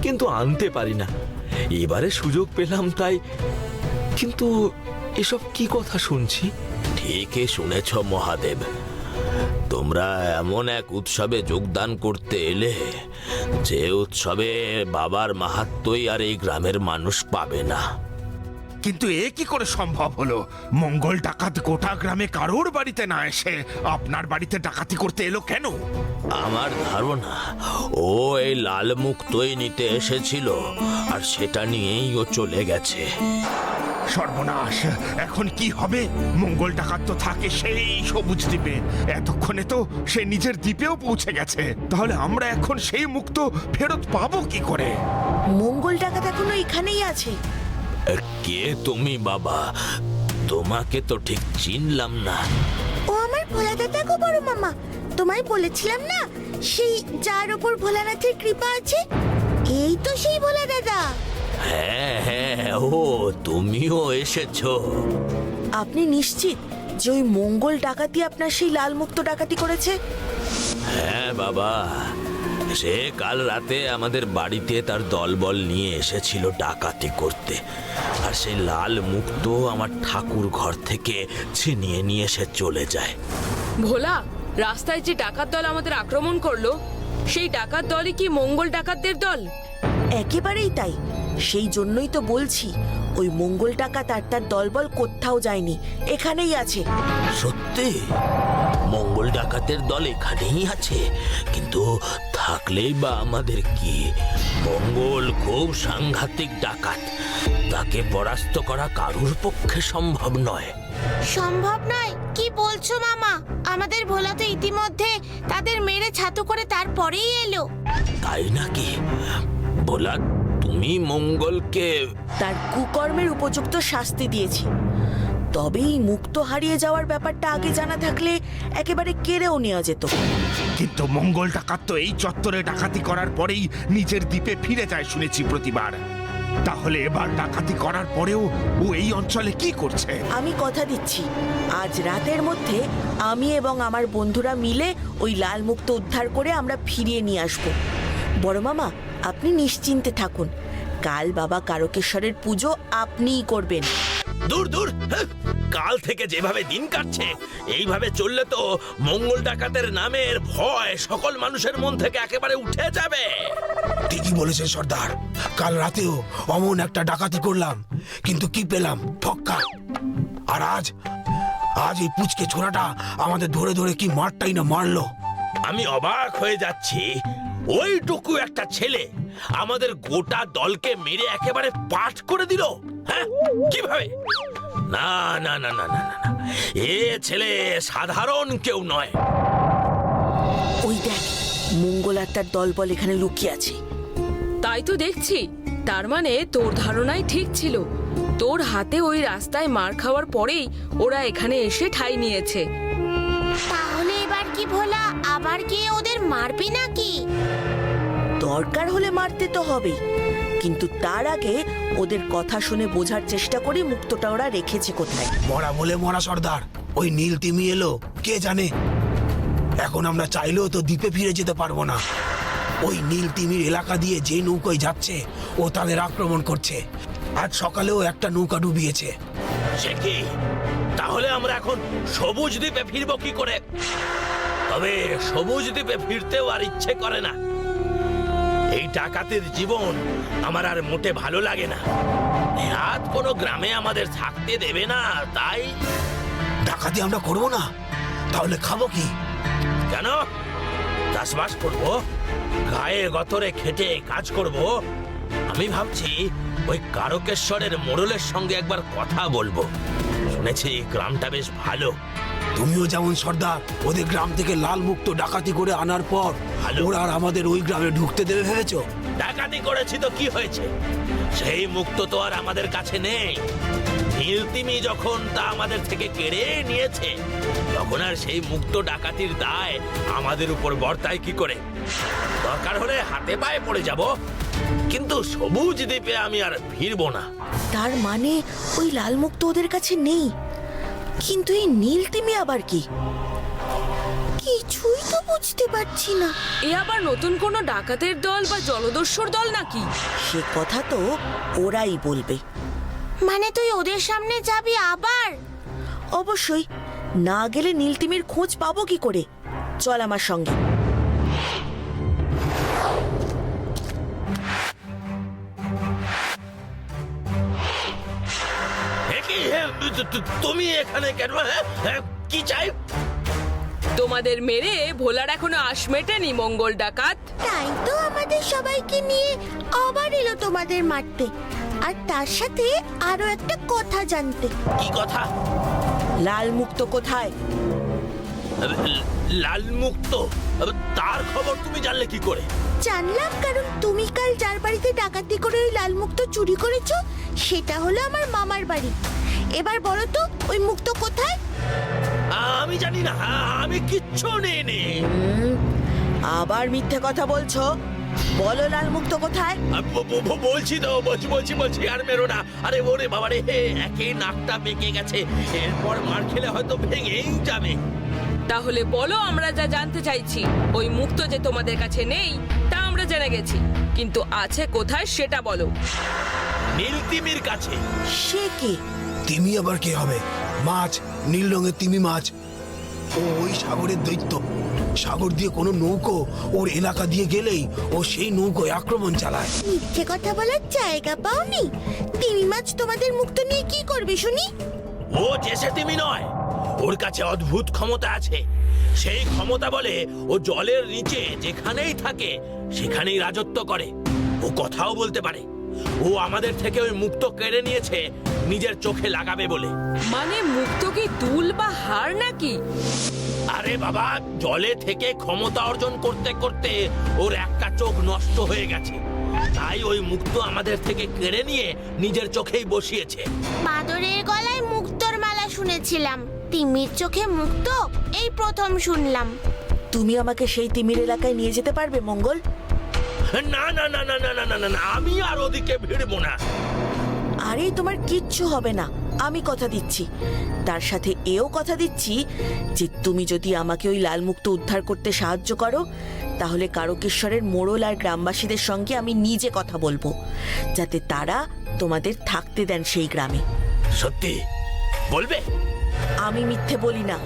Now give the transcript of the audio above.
কিন্তু আনতে পারি না। এবারে সুযোগ পেলাম তাই। কিন্তু এসব কি কথা শুনছি? ঠিকই শুনেছ মহাদেব, তোমরা এমন এক উৎসবে যোগদান করতে এলে যে উৎসবে বাবার মাহাত্ম্যই আর এই গ্রামের মানুষ পাবে না। কিন্তু এ কি করে সম্ভব হলো? মঙ্গল ডাকাত গোটা গ্রামে কারোর বাড়িতে না এসে আপনার বাড়িতে ডাকাতি করতে এলো কেন? আমার ধারণা ও এই লাল মুক্তই নিতে এসেছিল, আর সেটা নিয়েই ও চলে গেছে। সর্বনাশ, এখন কি হবে? মঙ্গল ডাকাত তো থাকে সেই সবুজ দ্বীপে, এতক্ষণে তো সে নিজের দ্বীপেও পৌঁছে গেছে। তাহলে আমরা এখন সেই মুক্ত ফেরত পাবো কি করে? মঙ্গল ডাকাত এখনো এখানেই আছে। কে তুমি বাবা? তোমাকে তো ঠিক চিনলাম না। ও আমার ভোলা দাদা গো বড় মামা, তোমায় বলেছিলাম না সেই যার ওপর ভোলানাথের কৃপা আছে, এই তো সেই ভোলা দাদা। হ্যাঁ হ্যাঁ, ও তুমিও এসেছো? আপনি নিশ্চিত যে ওই মঙ্গল ডাকাতি আপনার সেই লাল মুক্ত ডাকাতি করেছে? হ্যাঁ বাবা, সে কাল রাতে আমাদের বাড়িতে তার দলবল নিয়ে এসেছিল ডাকাতি করতে, আর সেই লাল মুক্ত আমার ঠাকুর ঘর থেকে ছিনিয়ে নিয়ে সে চলে যায়। ভোলা, রাস্তায় যে ডাকাত দল আমাদের আক্রমণ করলো, সেই ডাকাত দলই কি মঙ্গল ডাকাতদের দল? একেবারেই তাই। সেই জন্যই তো বলছি, ওই মঙ্গল ডাকাত আর তার দলবল কোথাও যায়নি, এখানেই আছে। সত্যি? মঙ্গল ডাকাতের দল এখানেই আছে? কিন্তু থাকলেই বা আমাদের কি? মঙ্গল খুব সাংঘাতিক ডাকাত, তাকে পরাস্ত করা কারুর পক্ষে সম্ভব নয়। সম্ভব নয়? কি বলছো মামা? আমাদের ভোলা তো ইতিমধ্যে তাদের মেরে ছাতু করে তারপরেই এলো। তাই নাকি? বলা, তুমি মঙ্গলকে তার কুকর্মের উপযুক্ত শাস্তি দিয়েছি। তবে এই মুক্ত হারিয়ে যাওয়ার ব্যাপারটা আগে জানা থাকলে একেবারে কেড়েও নেওয়া যেত। কিন্তু মঙ্গল ডাকাত তো এই চত্বরে ডাকাতি করার পরেই নিজের দ্বীপে ফিরে যায় শুনেছি প্রতিবার। তাহলে এবার ডাকাতি করার পরেও ও এই অঞ্চলে কি করছে? আমি কথা দিচ্ছি, আজ রাতের মধ্যে আমি এবং আমার বন্ধুরা মিলে ওই লাল মুক্ত উদ্ধার করে আমরা ফিরিয়ে নিয়ে আসব। বড় মামা, আপনি নিশ্চিন্তে থাকুন, কাল বাবা কারকেশ্বরের পুজো আপনিই করবেন। দূর দূর, হ্যাঁ, কাল থেকে যেভাবে দিন কাটছে এইভাবে চললে তো মঙ্গল ডাকাতের নামের ভয় সকল মানুষের মন থেকে একেবারে উঠে যাবে। ঠিকই বলেছেন সর্দার, কাল রাতেও অমন একটা ডাকাতি করলাম, কিন্তু কি পেলাম? ফক্কা। আর আজ এই পুচকে ছোড়াটা আমাদের ধরে ধরে কি মারটাই না মারলো। আমি অবাক হয়ে যাচ্ছি, ওইটুকু একটা ছেলে আমাদের গোটা দলকে মেরে একেবারে পাঠ করে দিল। হ্যাঁ, কিভাবে? না না না না না না, এ ছেলে সাধারণ কেউ নয়। ওই দেখ, মঙ্গল আর তার দলবল এখানে লুকিয়ে আছে। তাই তো দেখছি। তার মানে তোর ধারণাই ঠিক ছিল। তোর হাতে ওই রাস্তায় মার খাওয়ার পরেই ওরা এখানে এসে ঠাঁই নিয়েছে। তাহলে এবার কি ভোলা আবার গিয়ে ওদের মারবে নাকি? দরকার হলে মারতে তো হবেই, কিন্তু তার আগে ওদের কথা শুনে বোঝার চেষ্টা করি মুক্তটা ওরা রেখেছে কোথায়। মরা বলে মরা সর্দার, ওই নীল তিমি এলো, কে জানে। এখন আমরা চাইলেও তো দ্বীপে ফিরে যেতে পারবো না। ওই নীল তিমির এলাকা দিয়ে যে নৌকায় যাচ্ছে ও তাদের আক্রমণ করছে। আজ সকালেও একটা নৌকা ডুবিয়েছে। সে কি? তাহলে আমরা এখন সবুজ দ্বীপে ফিরবো কি করে? তবে সবুজ দ্বীপে ফিরতেও আর ইচ্ছে করে না। এই ডাকাতের জীবন আমার আর মোটে ভালো লাগে না। নেহাত কোনো গ্রামে আমাদের থাকতে দেবে না, তাই। ডাকাতি আমরা করবো না, তাহলে খাবো কি? কেন? চাষবাস করবো, গায়ে গতরে খেটে কাজ করব। আমি ভাবছি ওই কারকেশ্বরের মোড়লের সঙ্গে একবার কথা বলবো। শুনেছি গ্রামটা বেশ ভালো। তুমিও যেমন সর্দার, ওদের গ্রাম থেকে লাল মুক্ত ডাকাতি করে আনার পর ভালো। ওরা আর আমাদের ওই গ্রামে ঢুকতে দেবে ভেবেছো? ডাকাতি করেছি তো কি হয়েছে? সেই মুক্ত তো আর আমাদের কাছে নেই। নীলতিমি যখন তা আমাদের থেকে কেড়ে নিয়েছে, তখন আর সেই মুক্ত ডাকাতির দায় আমাদের উপর বর্তায় কি করে? দরকার হলে হাতে পায়ে পড়ে যাব, কিন্তু সবুজ দ্বীপে আমি আর ফিরবো না। তার মানে ওই লাল মুক্ত ওদের কাছে নেই, কিন্তু এই নীল তিমি আবার কি? কি কিছুই তো বুঝতে পারছি না। এ আবার নতুন কোনো ডাকাতের দল বা জলদস্যুর দল নাকি? সে কথা তো ওরাই বলবে। মানে তুই ওদের সামনে যাবি আবার? অবশ্যই, না গেলে নীলতিমির খোঁজ পাবো কি করে? চল আমার সঙ্গে। এ কি, তুমি এখানে কেন? কি চাই? তোমাদের মেরে ভোলার এখনো আশ মেটেনি মঙ্গল ডাকাত। তাই তো আমাদের সবাইকে নিয়ে আবার এলো তোমাদের মারতে, আর তার সাথে আরো একটা কথা জানতে। কি কথা? লাল মুক্ত কোথায়? লাল মুক্ত? তার খবর তুমি জানলে কি করে? জানলাম কারণ তুমি কাল যার বাড়িতে ডাকাতি করে ওই লাল মুক্তো চুরি করেছো সেটা হলো আমার মামার বাড়ি। এবার বলো তো ওই মুক্ত কোথায়? আমি জানি না, আমি কিচ্ছু নেই। আবার মিথ্যে কথা বলছো। বলো লাল মুক্ত কোথায়? বলছি তো, বলছি আর মেরো না। আরে ওরে বাবা রে, একে নাকটা বেঁকে গেছে, এরপর মার খেলে হয়তো ভেঙেই যাবে। তাহলে বলো, আমরা যা জানতে চাইছি। ওই মুক্ত যে তোমাদের কাছে নেই তা আমরা জেনে গেছি, কিন্তু আছে কোথায় সেটা বলো। নীলতিমির কাছে। সে কি? তিমি আবার কে হবে? মাছ, নীল রঙের তিমি মাছ। ও ওই সাগরের দৈত্য। সাগর দিয়ে কোনো নৌকো ওর এলাকা দিয়ে গেলেই ও সেই নৌকোয় আক্রমণ চালায়। মিথ্যে কথা বলার জায়গা পাওনি? তিমি মাছ তোমাদের মুক্ত নিয়ে কি করবে শুনি? ও জেসে তিমি নয়, ওর কাছে অদ্ভুত ক্ষমতা আছে। সেই ক্ষমতা বলে ও জলের নিচে যেখানেই থাকে সেখানেই রাজত্ব করে। ও কথাও বলতে পারে। ও আমাদের থেকে ওই মুক্ত কেড়ে নিয়েছে নিজের চোখে লাগাবে বলে। মানে মুক্ত কি দুল বা হার নাকি? আরে বাবা, জলে থেকে ক্ষমতা অর্জন করতে করতে ওর একটা চোখ নষ্ট হয়ে গেছে, তাই ওই মুক্ত আমাদের থেকে কেড়ে নিয়ে নিজের চোখেই বসিয়েছে। বাদরের গলায় মুক্তোর মালা শুনেছিলাম, তিমির চোখে মুক্ত এই প্রথম শুনলাম। তুমি আমাকে সেই তিমির এলাকায় নিয়ে যেতে পারবে মঙ্গল? না না না না না না না না, আমি আর ওদিকে ভিড়বো না। আরে তোমার কিচ্ছু হবে না, আমি কথা দিচ্ছি। তার সাথে এও কথা দিচ্ছি যে তুমি যদি আমাকে ওই লাল মুক্ত উদ্ধার করতে সাহায্য করো, তাহলে কারকেশ্বরের মোড়ল আর গ্রামবাসীদের সঙ্গে আমি নিজে কথা বলবো, যাতে তারা তোমাদের থাকতে দেন সেই গ্রামে। সত্যি বলবে? আমি মিথ্যে বলি না।